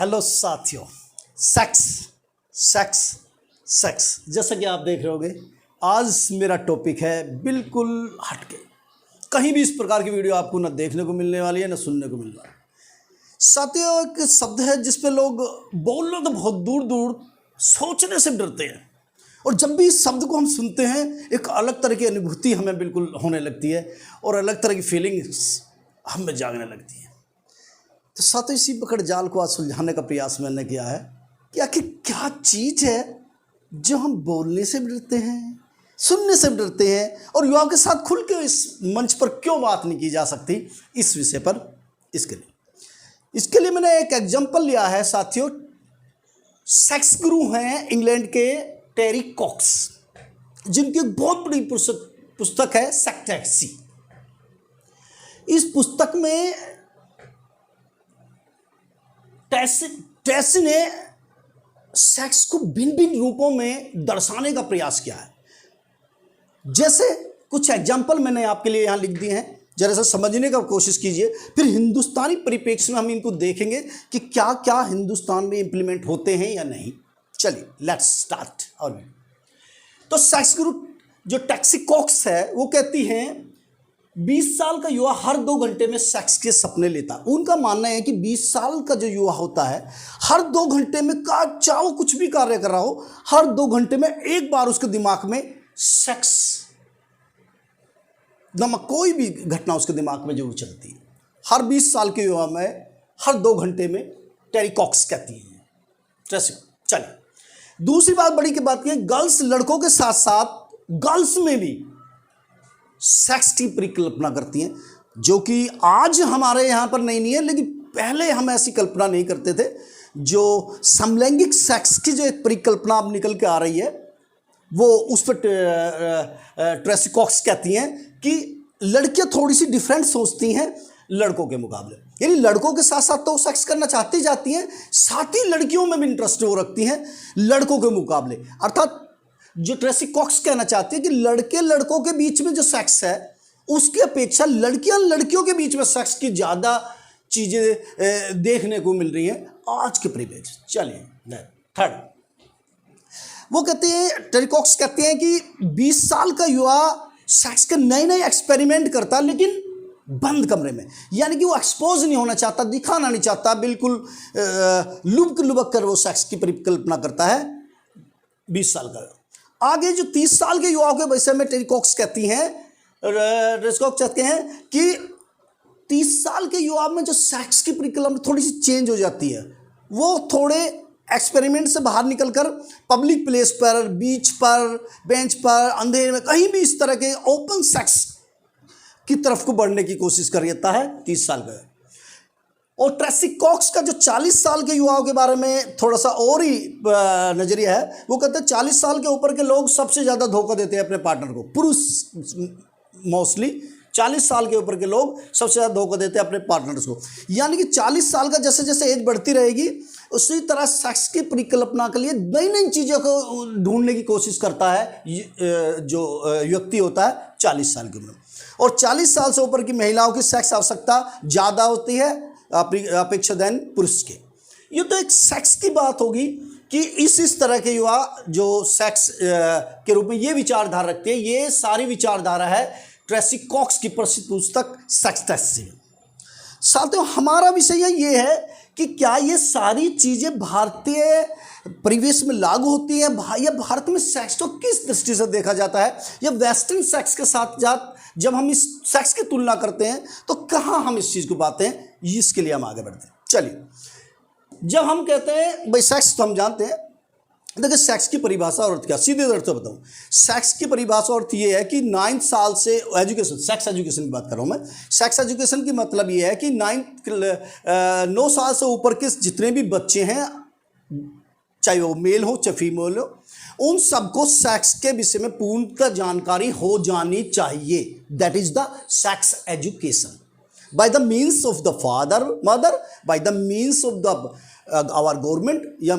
Hello साथियों, sex sex sex जैसा कि आप देख रहे होंगे, आज मेरा टॉपिक है बिल्कुल हटके। कहीं भी इस प्रकार की वीडियो आपको न देखने को मिलने वाली है न सुनने को मिलने वाली है। साथियों, एक शब्द है जिस पे लोग बोलना तो बहुत दूर दूर, सोचने से डरते हैं। और जब भी इस शब्द को हम सुनते हैं, एक अलग तरह की अनुभूति हमें बिल्कुल होने लगती है और अलग तरह की फीलिंग्स हमें जागने लगती है। तो साथियों, इसी पकड़ जाल को आज सुलझाने का प्रयास मैंने किया है कि आखिर क्या चीज़ है जो हम बोलने से डरते हैं, सुनने से डरते हैं, और युवाओं के साथ खुल के इस मंच पर क्यों बात नहीं की जा सकती इस विषय पर। इसके लिए मैंने एक एग्जाम्पल लिया है साथियों। सेक्स गुरु हैं इंग्लैंड के टेरी कॉक्स, जिनकी एक बहुत बड़ी पुस्तक है सेक्स। इस पुस्तक में ट्रेसी ने सेक्स को भिन्न भिन्न रूपों में दर्शाने का प्रयास किया है। जैसे कुछ एग्जाम्पल मैंने आपके लिए यहाँ लिख दिए हैं, जरा सा समझने का कोशिश कीजिए। फिर हिंदुस्तानी परिप्रेक्ष्य में हम इनको देखेंगे कि क्या क्या हिंदुस्तान में इंप्लीमेंट होते हैं या नहीं। चलिए लेट्स स्टार्ट। और तो सेक्स गुरु जो टैक्सी कॉक्स है वो कहती हैं 20 साल का युवा हर 2 घंटे में सेक्स के सपने लेता है। उनका मानना है कि 20 साल का जो युवा होता है, हर 2 घंटे में चाहे कुछ भी कार्य कर रहा हो, हर 2 घंटे में एक बार उसके दिमाग में सेक्स नामक कोई भी घटना उसके दिमाग में जरूर चलती है। हर 20 साल के युवा में हर 2 घंटे में, टेरी कॉक्स कहती है। चलिए दूसरी बात, बड़ी की बात है, गर्ल्स लड़कों के साथ साथ गर्ल्स में भी सेक्स की परिकल्पना करती हैं, जो कि आज हमारे यहाँ पर नहीं है, लेकिन पहले हम ऐसी कल्पना नहीं करते थे। जो समलैंगिक सेक्स की जो एक परिकल्पना अब निकल के आ रही है, वो उस पर ट्रेसी कॉक्स कहती हैं कि लड़कियां थोड़ी सी डिफरेंट सोचती हैं लड़कों के मुकाबले। यानी लड़कों के साथ साथ तो सेक्स करना चाहती जाती हैं, साथ ही लड़कियों में भी इंटरेस्ट वो रखती हैं लड़कों के मुकाबले। अर्थात जो ट्रेसी कॉक्स कहना चाहती है कि लड़के लड़कों के बीच में जो सेक्स है, उसकी अपेक्षा लड़कियां लड़कियों के बीच में सेक्स की ज़्यादा चीज़ें देखने को मिल रही हैं आज के परिवेश। चलिए थर्ड, वो कहते हैं, टेरी कॉक्स कहते हैं कि 20 साल का युवा सेक्स के नए नए एक्सपेरिमेंट करता है, लेकिन बंद कमरे में। यानी कि वो एक्सपोज नहीं होना चाहता, दिखाना नहीं चाहता, बिल्कुल लुबक लुबक कर वो सेक्स की परिकल्पना करता है 20 साल का। आगे जो 30 साल के युवाओं के विषय में टेरी कॉक्स कहती हैं, कहते हैं कि 30 साल के युवा में जो सेक्स की परिकल्पना थोड़ी सी चेंज हो जाती है। वो थोड़े एक्सपेरिमेंट से बाहर निकलकर पब्लिक प्लेस पर, बीच पर, बेंच पर, अंधेरे में, कहीं भी इस तरह के ओपन सेक्स की तरफ को बढ़ने की कोशिश कर लेता है 30 साल का। और ट्रेसी कॉक्स का जो 40 साल के युवाओं के बारे में थोड़ा सा और ही नजरिया है। वो कहते हैं 40 साल के ऊपर के लोग सबसे ज़्यादा धोखा देते हैं अपने पार्टनर को। पुरुष मोस्टली 40 साल के ऊपर के लोग सबसे ज़्यादा धोखा देते हैं अपने पार्टनर्स को। यानी कि 40 साल का जैसे जैसे एज बढ़ती रहेगी, उसी तरह सेक्स की परिकल्पना के लिए नई नई चीज़ों को ढूंढने की कोशिश करता है जो व्यक्ति होता है 40 साल की उम्र में। और 40 साल से ऊपर की महिलाओं की सेक्स आवश्यकता ज़्यादा होती है अपेक्षा देन पुरुष के। ये तो एक सेक्स की बात होगी कि इस तरह के युवा जो सेक्स के रूप में ये विचारधारा रखते हैं। ये सारी विचारधारा है ट्रेसी कॉक्स की प्रसिद्ध पुस्तक सेक्स टेस्ट से। साथियों, हमारा विषय ये है कि क्या ये सारी चीज़ें भारतीय परिवेश में लागू होती हैं, या भारत में सेक्स को किस दृष्टि से देखा जाता है, या वेस्टर्न सेक्स के साथ जब हम इस सेक्स की तुलना करते हैं तो कहाँ हम इस चीज़ को पाते हैं, इसके लिए हम आगे बढ़ते हैं। चलिए, जब हम कहते हैं भाई सेक्स, तो हम जानते हैं, देखिए सेक्स की परिभाषा और अर्थ क्या, सीधे अर्थ से बताऊँ। सेक्स की परिभाषा और अर्थ ये है कि 9 साल से एजुकेशन, सेक्स एजुकेशन की बात कर रहा हूँ मैं। सेक्स एजुकेशन की मतलब ये है कि 9 साल से ऊपर के जितने भी बच्चे हैं, चाहे वो मेल हो चाहे फीमेल हो, उन सबको सेक्स के विषय में पूर्णतः जानकारी हो जानी चाहिए। That is the sex education by the means of the father mother, by the means of the our government, या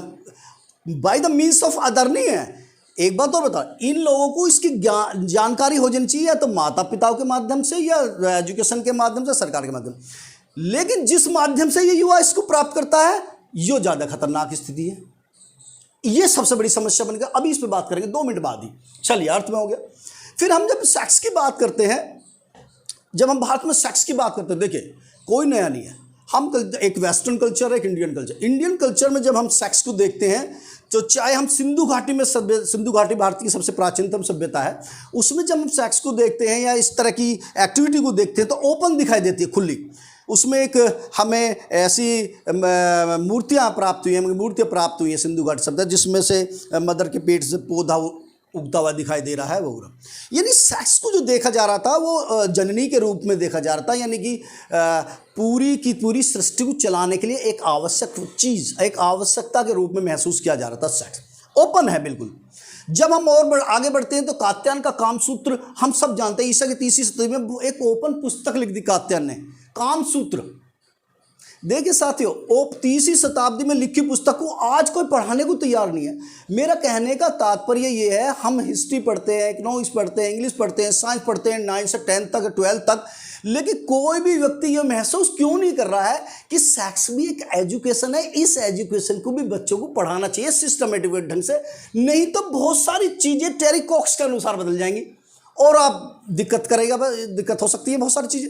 by the means of other नहीं है। एक बात और बता, इन लोगों को इसकी जानकारी हो जानी चाहिए, या तो माता पिताओं के माध्यम से, या एजुकेशन के माध्यम से, सरकार के माध्यम से। लेकिन जिस माध्यम से ये युवा इसको प्राप्त करता है ये ज़्यादा खतरनाक स्थिति है। ये सबसे बड़ी समस्या बन गया। अभी इस पे बात करेंगे 2 मिनट बाद ही। चलिए, अर्थ में हो गया। फिर हम जब सेक्स की बात करते हैं, जब हम भारत में सेक्स की बात करते हैं, देखिए कोई नया नहीं है। हम एक वेस्टर्न कल्चर है, एक इंडियन कल्चर। इंडियन कल्चर में जब हम सेक्स को देखते हैं, तो चाहे हम सिंधु घाटी में सिंधु घाटी भारत की सबसे प्राचीनतम सभ्यता है, उसमें जब हम सेक्स को देखते हैं या इस तरह की एक्टिविटी को देखते हैं तो ओपन दिखाई देती है, खुली। उसमें एक हमें ऐसी मूर्तियाँ प्राप्त हुई हैं सिंधु घाटी सभ्यता, जिसमें से मदर के पेट से पौधा उगता हुआ दिखाई दे रहा है वो। यानी सेक्स को जो देखा जा रहा था वो जननी के रूप में देखा जा रहा था, यानी कि पूरी की पूरी सृष्टि को चलाने के लिए एक आवश्यक चीज़, एक आवश्यकता के रूप में महसूस किया जा रहा था। सेक्स ओपन है बिल्कुल। जब हम और आगे बढ़ते हैं तो कात्यायन का कामसूत्र हम सब जानते हैं। ईसा की 3वीं शताब्दी में एक ओपन पुस्तक लिख दी कात्यायन ने, कामसूत्र। देखिए साथियों, 3वीं शताब्दी में लिखी पुस्तक को आज कोई पढ़ाने को तैयार नहीं है। मेरा कहने का तात्पर्य ये है, हम हिस्ट्री पढ़ते हैं, इकोनॉमिक्स पढ़ते हैं, इंग्लिश पढ़ते हैं, साइंस पढ़ते हैं 9 से 10 तक, 12 तक, लेकिन कोई भी व्यक्ति ये महसूस क्यों नहीं कर रहा है कि सेक्स भी एक एजुकेशन है। इस एजुकेशन को भी बच्चों को पढ़ाना चाहिए सिस्टमेटिक ढंग से, नहीं तो बहुत सारी चीज़ें टेरी कॉक्स के अनुसार बदल जाएंगी और आप दिक्कत हो सकती है बहुत सारी चीज़ें।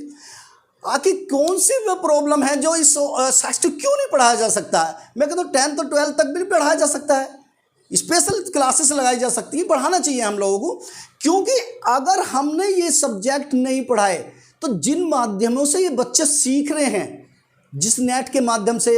आखिर कौन सी वो प्रॉब्लम है जो इस सेक्स को क्यों नहीं पढ़ाया जा सकता है? मैं कहता हूँ 10th और 12th तक भी पढ़ाया जा सकता है, स्पेशल क्लासेस लगाई जा सकती है, पढ़ाना चाहिए हम लोगों को। क्योंकि अगर हमने ये सब्जेक्ट नहीं पढ़ाए तो जिन माध्यमों से ये बच्चे सीख रहे हैं, जिस नेट के माध्यम से,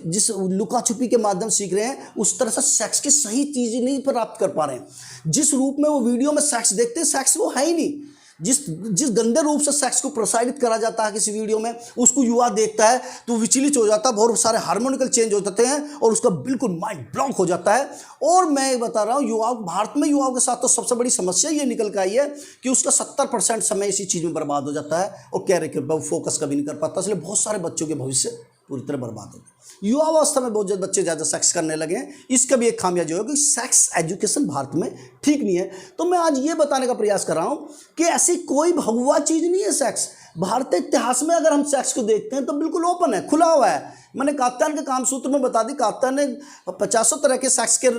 जिस लुका छुपी के माध्यम से सीख रहे हैं, उस तरह से सेक्स की सही चीज़ें नहीं प्राप्त कर पा रहे हैं। जिस रूप में वो वीडियो में सेक्स देखते हैं, सेक्स वो है ही नहीं। जिस गंदे रूप से सेक्स को प्रसारित करा जाता है किसी वीडियो में, उसको युवा देखता है तो विचलित हो जाता है, बहुत सारे हार्मोनिकल चेंज हो जाते हैं और उसका बिल्कुल माइंड ब्लॉक हो जाता है। और मैं बता रहा हूँ, भारत में युवाओं के साथ तो सबसे बड़ी समस्या ये निकल के आई है कि उसका 70% समय इसी चीज़ में बर्बाद हो जाता है और कैरियर फोकस कभी नहीं कर पाता, इसलिए बहुत सारे बच्चों के भविष्य पूरी तरह बर्बाद हो गए। युवावस्था में बहुत बच्चे ज़्यादा सेक्स करने लगे हैं। इसका भी एक खामियाजा जो है कि सेक्स एजुकेशन भारत में ठीक नहीं है। तो मैं आज ये बताने का प्रयास कर रहा हूँ कि ऐसी कोई भगवा चीज़ नहीं है सेक्स। भारतीय इतिहास में अगर हम सेक्स को देखते हैं तो बिल्कुल ओपन है, खुला हुआ है। मैंने कात्यायन के कामसूत्र में बता दी, कात्यायन ने 50 तरह के सेक्स के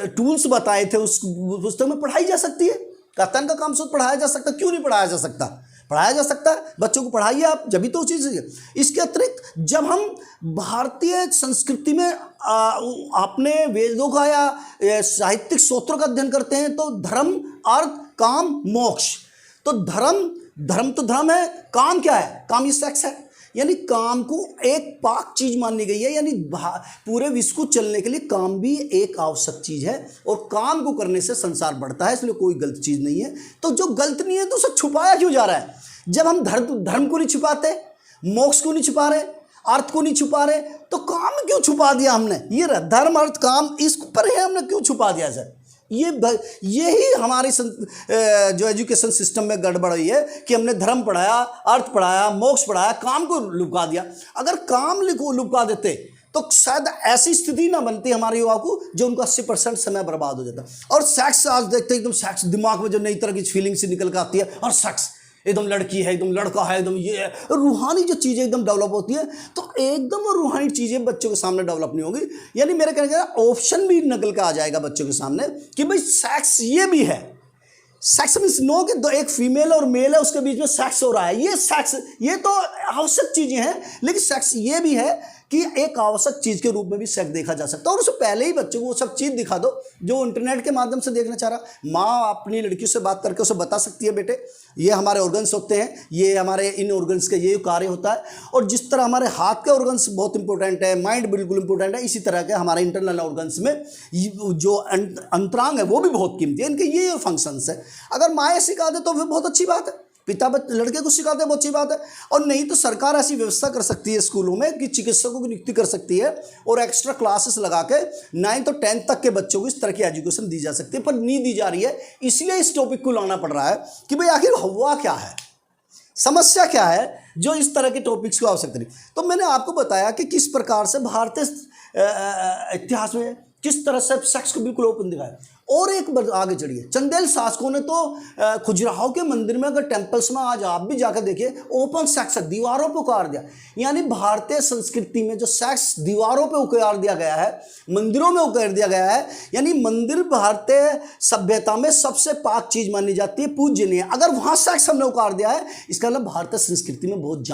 टूल्स बताए थे, उस पुस्तक में पढ़ाई जा सकती है। कात्यायन का कामसूत्र पढ़ाया जा सकता, क्यों नहीं पढ़ाया जा सकता? पढ़ाया जा सकता है, बच्चों को पढ़ाइए आप, जब भी तो चीज़ है। इसके अतिरिक्त जब हम भारतीय संस्कृति में अपने वेदों का या साहित्यिक स्रोतों का अध्ययन करते हैं तो धर्म, अर्थ, काम, मोक्ष। तो धर्म तो धर्म है, काम क्या है? काम ही सेक्स है। यानी काम को एक पाक चीज मानी गई है, यानी पूरे विश्व को चलने के लिए काम भी एक आवश्यक चीज है और काम को करने से संसार बढ़ता है, इसलिए कोई गलत चीज नहीं है। तो जो गलत नहीं है तो उसे छुपाया क्यों जा रहा है? जब हम धर्म को नहीं छुपाते, मोक्ष को नहीं छुपा रहे, अर्थ को नहीं छुपा रहे, तो काम क्यों छुपा दिया हमने? ये धर्म, अर्थ, काम, इस पर है, हमने क्यों छुपा दिया सर? यही हमारी जो एजुकेशन सिस्टम में गड़बड़ हुई है कि हमने धर्म पढ़ाया, अर्थ पढ़ाया, मोक्ष पढ़ाया, काम को लुका दिया। अगर काम लुका देते तो शायद ऐसी स्थिति ना बनती हमारे युवा को जो उनका 80% समय बर्बाद हो जाता। और सेक्स आज देखते हैं, एकदम सेक्स दिमाग में जो नई तरह की फीलिंग से निकल कर आती है, और सेक्स एकदम लड़की है, एकदम लड़का है, एकदम ये रूहानी जो चीज़ें एकदम डेवलप होती है, तो एकदम वो रूहानी चीज़ें बच्चों के सामने डेवलप नहीं होगी। यानी मेरे कहने का ऑप्शन भी निकल के आ जाएगा बच्चों के सामने कि भाई सेक्स ये भी है। सेक्स मीन्स नो कि एक फीमेल और मेल है, उसके बीच में सेक्स हो रहा है। ये सेक्स, ये तो आवश्यक चीज़ें हैं, लेकिन सेक्स ये भी है कि एक आवश्यक चीज़ के रूप में भी सेक्स देखा जा सकता है। और उससे पहले ही बच्चों को वो सब चीज़ दिखा दो जो इंटरनेट के माध्यम से देखना चाह रहा। माँ अपनी लड़की से बात करके उसे बता सकती है, बेटे ये हमारे ऑर्गन्स होते हैं, ये हमारे इन ऑर्गन्स का ये कार्य होता है। और जिस तरह हमारे हाथ के ऑर्गन्स बहुत इंपॉर्टेंट है, माइंड बिल्कुल इंपॉर्टेंट है, इसी तरह के हमारे इंटरनल ऑर्गन्स में जो अंतरांग है वो भी बहुत कीमती है, इनके ये फंक्शंस है। अगर माँ सिखा दे तो फिर बहुत अच्छी बात है, पिता लड़के को सिखाते हैं, बहुत अच्छी बात है। और नहीं तो सरकार ऐसी व्यवस्था कर सकती है स्कूलों में कि चिकित्सकों की नियुक्ति कर सकती है और एक्स्ट्रा क्लासेस लगा के 9 और 10 तक के बच्चों को इस तरह की एजुकेशन दी जा सकती है, पर नहीं दी जा रही है। इसलिए इस टॉपिक को लाना पड़ रहा है कि भाई आखिर हुआ क्या है, समस्या क्या है जो इस तरह के टॉपिक्स को आवश्यकता नहीं। तो मैंने आपको बताया कि किस प्रकार से भारतीय इतिहास में किस तरह से सेक्स को बिल्कुल ओपन दिखाया। और एक बार आगे चढ़िए, चंदेल शासकों ने तो खजुराहो के मंदिर में, अगर टेम्पल्स में आज आप भी जाकर देखिए, ओपन सेक्स दीवारों पर उतार दिया। यानी भारतीय संस्कृति में जो सेक्स दीवारों पे उतार दिया गया है, मंदिरों में उतार दिया गया है, यानी मंदिर भारतीय सभ्यता में सबसे पाक चीज मानी जाती है, पूजनीय। अगर वहां सेक्स हमने उतार दिया है, इसका मतलब भारतीय संस्कृति में बहुत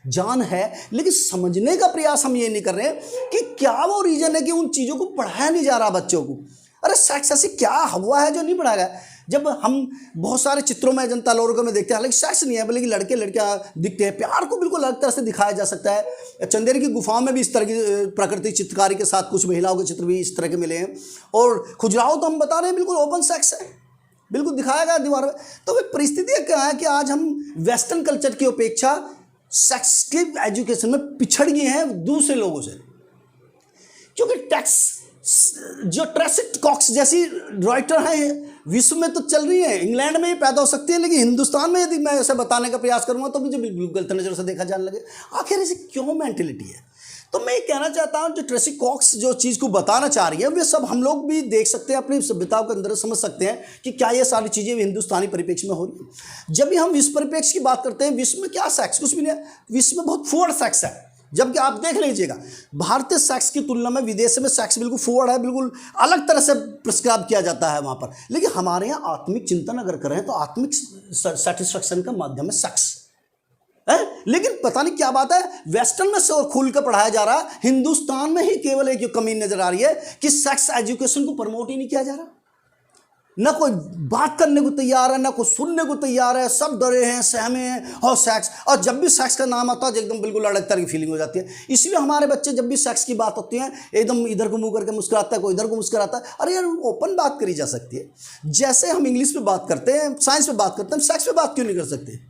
जान है। लेकिन समझने का प्रयास हम ये नहीं कर रहे कि क्या वो रीजन है कि उन चीजों को पढ़ाया नहीं जा रहा बच्चों को। अरे सेक्स ऐसी क्या हवा है जो नहीं पढ़ाया गया? जब हम बहुत सारे चित्रों में जनता लोगों में देखते हैं, हालांकि सेक्स नहीं है, बल्कि लड़के लड़कियां दिखते हैं, प्यार को बिल्कुल अलग तरह से दिखाया जा सकता है। चंदेरी की गुफाओं में भी इस तरह की प्राकृतिक चित्रकारी के साथ कुछ महिलाओं के चित्र भी इस तरह के मिले हैं। और खजुराहो तो हम बता रहे हैं बिल्कुल ओपन सेक्स है, बिल्कुल दिखाया गया दीवार में। तो वे परिस्थितियाँ क्या है कि आज हम वेस्टर्न कल्चर की अपेक्षा सेक्स के एजुकेशन में पिछड़ गए हैं दूसरे लोगों से, क्योंकि जो ट्रेसी कॉक्स जैसी राइटर हैं विश्व में तो चल रही है, इंग्लैंड में ही पैदा हो सकती है, लेकिन हिंदुस्तान में यदि मैं ऐसे बताने का प्रयास करूंगा तो मुझे बिल्कुल गलत नज़र से देखा जाने लगे। आखिर ऐसी क्यों मेंटेलिटी है? तो मैं ये कहना चाहता हूँ, जो ट्रेसी कॉक्स जो चीज़ को बताना चाह रही है, वे सब हम लोग भी देख सकते हैं, अपनी सभ्यताओं के अंदर समझ सकते हैं कि क्या ये सारी चीज़ें हिंदुस्तानी परिप्रेक्ष्य में हो रही है। जब भी हम विश्व परिप्रेक्ष्य की बात करते हैं, विश्व में क्या सेक्स, कुछ भी नहीं है, विश्व में बहुत फॉरवर्ड सेक्स है। जबकि आप देख लीजिएगा, भारतीय सेक्स की तुलना में विदेश में सेक्स बिल्कुल फॉरवर्ड है, बिल्कुल अलग तरह से प्रिस्क्राइब किया जाता है वहाँ पर। लेकिन हमारे यहाँ आत्मिक चिंतन अगर करें तो आत्मिक सेटिस्फैक्शन का माध्यम है सेक्स है। लेकिन पता नहीं क्या बात है, वेस्टर्न में से खुल कर पढ़ाया जा रहा है, हिंदुस्तान में ही केवल एक कमी नजर आ रही है कि सेक्स एजुकेशन को प्रमोट ही नहीं किया जा रहा। ना कोई बात करने को तैयार है, ना कोई सुनने को तैयार है, सब डरे हैं, सहमे हैं। और सेक्स, और जब भी सेक्स का नाम आता है एकदम बिल्कुल अलग तरह की फीलिंग हो जाती है। इसलिए हमारे बच्चे जब भी सेक्स की बात होती है एकदम इधर को मुंह करके मुस्कुराता है, कोई इधर को मुस्कुराता है। अरे यार, ओपन बात करी जा सकती है। जैसे हम इंग्लिश पे बात करते हैं, साइंस पे बात करते हैं, सेक्स पे बात क्यों नहीं कर सकते?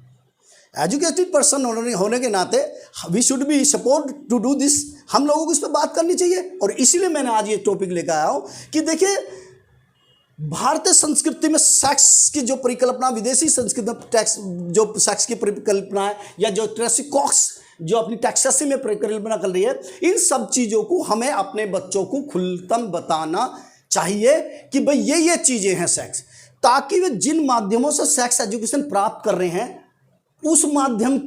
एजुकेटेड पर्सन होने के नाते we should be support to do this. हम लोगों को इस पर बात करनी चाहिए। और इसीलिए मैंने आज ये टॉपिक लेकर आया हूँ कि देखिए, भारतीय संस्कृति में सेक्स की जो परिकल्पना, विदेशी संस्कृति में जो सेक्स की परिकल्पना है, या जो ट्रेसी कॉक्स जो अपनी टैक्सासी में परिकल्पना कर रही है, इन सब चीज़ों को हमें अपने बच्चों को खुलतम बताना चाहिए कि भाई ये चीज़ें हैं सेक्स, ताकि वे जिन माध्यमों से सेक्स एजुकेशन प्राप्त कर रहे हैं उस माध्यम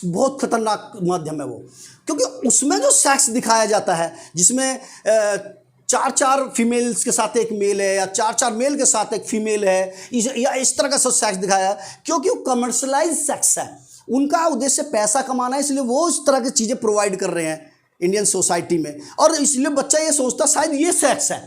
बहुत खतरनाक माध्यम है वो। क्योंकि उसमें जो सेक्स दिखाया जाता है, जिसमें चार फीमेल्स के साथ एक मेल है, या चार मेल के साथ एक फीमेल है, या इस तरह का सब सेक्स दिखाया है, क्योंकि वो कमर्शलाइज सेक्स है। उनका उद्देश्य पैसा कमाना है, इसलिए वो इस तरह की चीज़ें प्रोवाइड कर रहे हैं इंडियन सोसाइटी में। और इसलिए बच्चा ये सोचता शायद ये सेक्स है,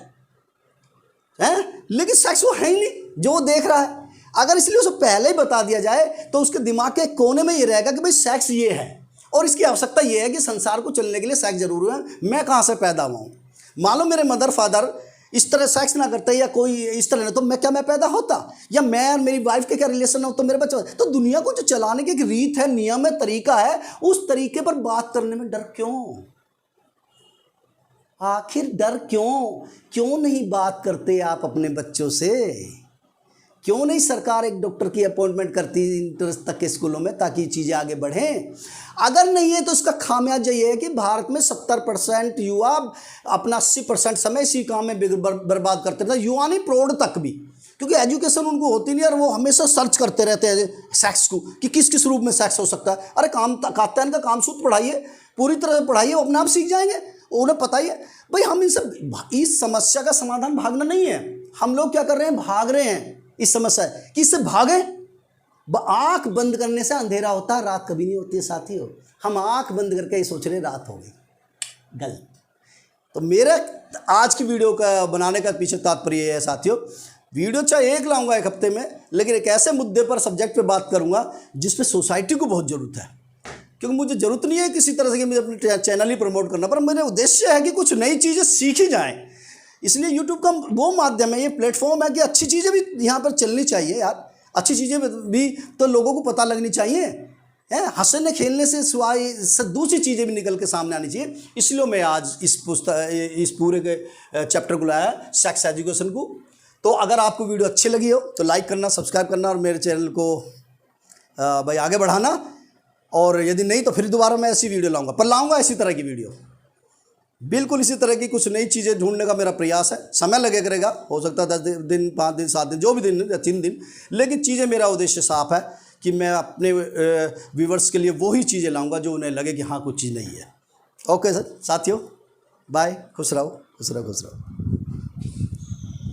लेकिन सेक्स वो है ही नहीं जो वो देख रहा है। अगर इसलिए उसे पहले ही बता दिया जाए तो उसके दिमाग के कोने में ये रहेगा कि भाई सेक्स ये है, और इसकी आवश्यकता ये है कि संसार को चलने के लिए सेक्स जरूरी है। मैं कहाँ से पैदा हुआ हूँ? मान लो मेरे मदर फादर इस तरह सेक्स ना करते, या कोई इस तरह नहीं, तो मैं पैदा होता? या मैं और मेरी वाइफ के क्या रिलेशन हो तो मेरे बच्चे? तो दुनिया को जो चलाने की एक रीत है, नियम है, तरीका है, उस तरीके पर बात करने में डर क्यों? आखिर डर क्यों नहीं बात करते आप अपने बच्चों से? क्यों नहीं सरकार एक डॉक्टर की अपॉइंटमेंट करती इंटर तक के स्कूलों में, ताकि चीज़ें आगे बढ़ें? अगर नहीं है तो इसका खामियाजा ये है कि भारत में 70% युवा अपना 80% समय इसी काम में बर्बाद करते रहते हैं। युवा नहीं, प्रौढ़ तक भी, क्योंकि एजुकेशन उनको होती नहीं है, और वो हमेशा सर्च करते रहते हैं सेक्स को कि किस किस रूप में सेक्स हो सकता है। अरे कात्यायन का कामसूत्र पढ़ाइए, पूरी तरह से पढ़ाइए, वो अपने आप सीख जाएंगे। उन्हें पता ही है भाई, हम इस समस्या का समाधान भागना नहीं है। हम लोग क्या कर रहे हैं? भाग रहे हैं इस समस्या कि इससे भागे। आंख बंद करने से अंधेरा होता है, रात कभी नहीं होती है साथियों। हम आंख बंद करके ये सोच रहे रात हो गई, गलत। तो मेरा आज की वीडियो का बनाने का पीछे तात्पर्य है साथियों, वीडियो चाहे एक लाऊंगा एक हफ्ते में, लेकिन एक ऐसे मुद्दे पर, सब्जेक्ट पे बात करूंगा जिसपे सोसाइटी को बहुत जरूरत है। क्योंकि मुझे जरूरत नहीं है किसी तरह से कि मुझे अपने चैनल ही प्रमोट करना, पर मेरा उद्देश्य है कि कुछ नई चीज़ें सीखी जाएँ। इसलिए यूट्यूब का वो माध्यम है, ये प्लेटफॉर्म है कि अच्छी चीज़ें भी यहाँ पर चलनी चाहिए यार। अच्छी चीज़ें भी तो लोगों को पता लगनी चाहिए, है। हंसने खेलने से सिवाय दूसरी चीज़ें भी निकल के सामने आनी चाहिए। इसलिए मैं आज इस पूरे के चैप्टर को लाया, सेक्स एजुकेशन को। तो अगर आपको वीडियो अच्छी लगी हो तो लाइक करना, सब्सक्राइब करना, और मेरे चैनल को भाई आगे बढ़ाना। और यदि नहीं तो फिर दोबारा मैं ऐसी वीडियो लाऊंगा, पर लाऊंगा इसी तरह की वीडियो। बिल्कुल इसी तरह की कुछ नई चीज़ें ढूंढने का मेरा प्रयास है। समय लगे करेगा, हो सकता है 10 दिन, 5 दिन, 7 दिन, जो भी दिन या 3 दिन, लेकिन चीज़ें, मेरा उद्देश्य साफ है कि मैं अपने व्यूवर्स के लिए वही चीज़ें लाऊंगा जो उन्हें लगे कि हाँ कुछ चीज़ नहीं है। ओके सर साथियों, बाय, खुश रहो, खुश रहो, खुश रहो।